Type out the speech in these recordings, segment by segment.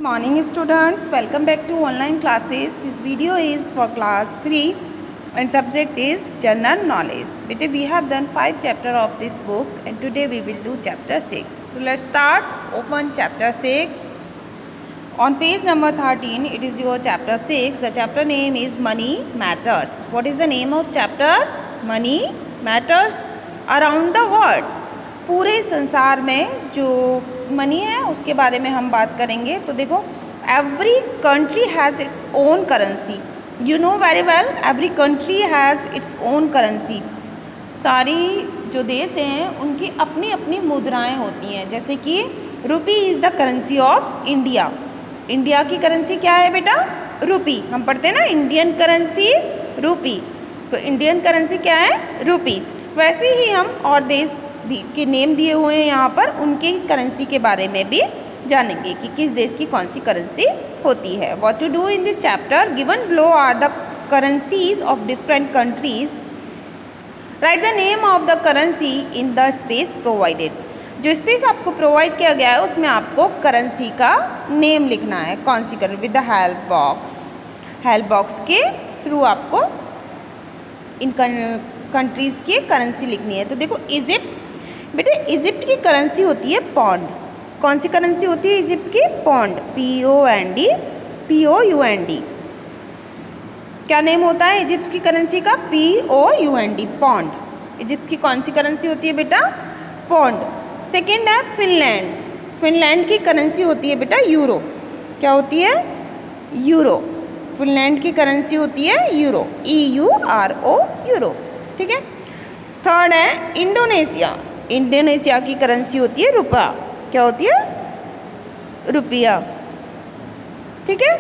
Morning students, welcome back to online classes. This video is for class 3 and subject is general knowledge. Beta, we have done 5 chapters of this book and today we will do chapter 6. So let's start. Open chapter 6. On page number 13, it is your chapter 6. The chapter name is Money Matters. What is the name of chapter? Money Matters. Around the world. पूरे संसार में जो money है उसके बारे में हम बात करेंगे। तो देखो, every country has its own currency. You know very well, every country has its own currency. सारी जो देश हैं उनकी अपनी अपनी मुद्राएं होती हैं। जैसे कि रुपी is the currency of India. India की करेंसी क्या है बेटा? रुपी। हम पढ़ते हैं ना इंडियन करेंसी रुपी, तो इंडियन करेंसी क्या है? रुपी। वैसे ही हम और देश के नेम दिए हुए हैं यहाँ पर, उनके करेंसी के बारे में भी जानेंगे कि किस देश की कौन सी करेंसी होती है। What to do in this chapter? Given below are the currencies of different countries. Write the name of the currency in the space provided. जो स्पेस आपको प्रोवाइड किया गया है उसमें आपको करेंसी का नेम लिखना है। कौन सी currency? With the help box. Help box के थ्रू आपको इन कंट्रीज़ की करेंसी लिखनी है। तो देखो, इजिप्ट, बेटे इजिप्ट की करेंसी होती है पौंड। कौन सी करेंसी होती है इजिप्ट की? पौंड। POND, POUND। क्या नेम होता है इजिप्ट की करेंसी का? POUND, pond. इजिप्ट की कौन सी करेंसी होती है बेटा? पौंड। सेकेंड है फिनलैंड। फिनलैंड की करेंसी होती है बेटा यूरो। क्या होती है? यूरो। फिनलैंड की करेंसी होती है यूरो, EURO, यूरो। ठीक है। थर्ड है इंडोनेशिया। इंडोनेशिया की करेंसी होती है रुपया। क्या होती है? रुपया। ठीक है।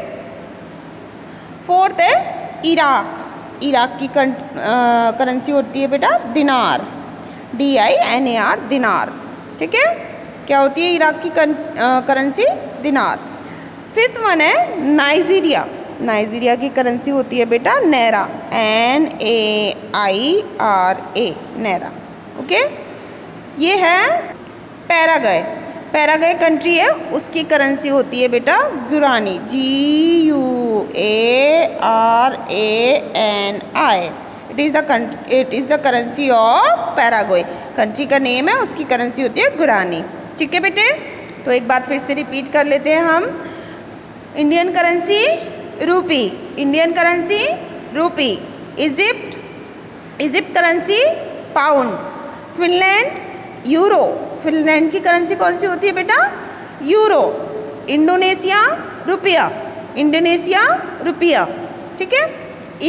फोर्थ है इराक। इराक की करेंसी होती है बेटा दिनार, DINAR, दिनार। ठीक है। क्या होती है इराक की करेंसी? दिनार। फिफ्थ वन है नाइजीरिया। नाइजीरिया की करेंसी होती है बेटा नैरा, NAIRA, नैरा। ओके। ये है पैराग्वे। पैराग्वे कंट्री है, उसकी करेंसी होती है बेटा Gurani, GUARANI। It is the currency of Paraguay. Country का नेम है, उसकी करेंसी होती है गुरानी। ठीक है बेटे। तो एक बार फिर से रिपीट कर लेते हैं हम। इंडियन करेंसी रूपी, इंडियन करेंसी रूपी। Egypt currency pound. Finland euro. Finland की करेंसी कौन सी होती है बेटा? यूरो। इंडोनेशिया रुपया, इंडोनेशिया रुपया। ठीक है।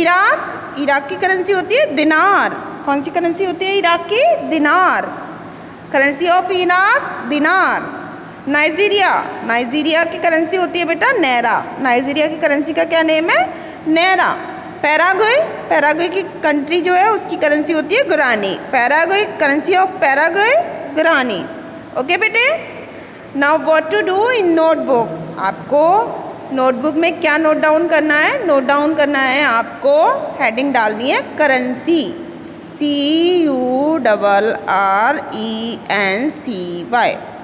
इराक की करेंसी होती है दिनार। कौन सी करेंसी होती है इराक की? दिनार। करेंसी ऑफ इराक दिनार। नाइजीरिया की करेंसी होती है बेटा नैरा। नाइजीरिया की करेंसी का क्या नेम है? नैरा। पैराग्वे की कंट्री जो है उसकी करेंसी होती है Guarani. Paraguay, currency of Paraguay Guarani. Okay बेटे। Now what to do in notebook? आपको नोटबुक में क्या नोट डाउन करना है? नोट डाउन करना है आपको, हेडिंग डालनी है करेंसी, CURRENCY।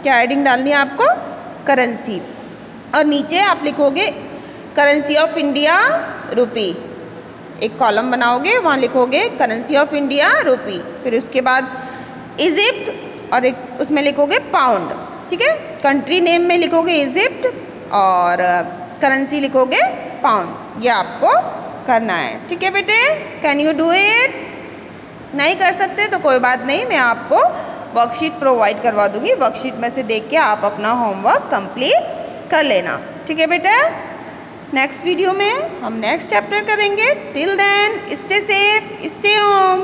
क्या हेडिंग डालनी है आपको? करेंसी। और नीचे आप लिखोगे करेंसी ऑफ इंडिया रुपी। एक कॉलम बनाओगे, वहाँ लिखोगे करेंसी ऑफ इंडिया रुपी। फिर उसके बाद इजिप्ट और एक उसमें लिखोगे पाउंड। ठीक है। कंट्री नेम में लिखोगे इजिप्ट और करेंसी लिखोगे पाउंड। ये आपको करना है। ठीक है बेटे। Can you do it? नहीं कर सकते तो कोई बात नहीं, मैं आपको वर्कशीट प्रोवाइड करवा दूंगी। वर्कशीट में से देख के आप अपना होमवर्क कंप्लीट कर लेना। ठीक है बेटा। नेक्स्ट वीडियो में हम नेक्स्ट चैप्टर करेंगे। Till then stay safe, stay home.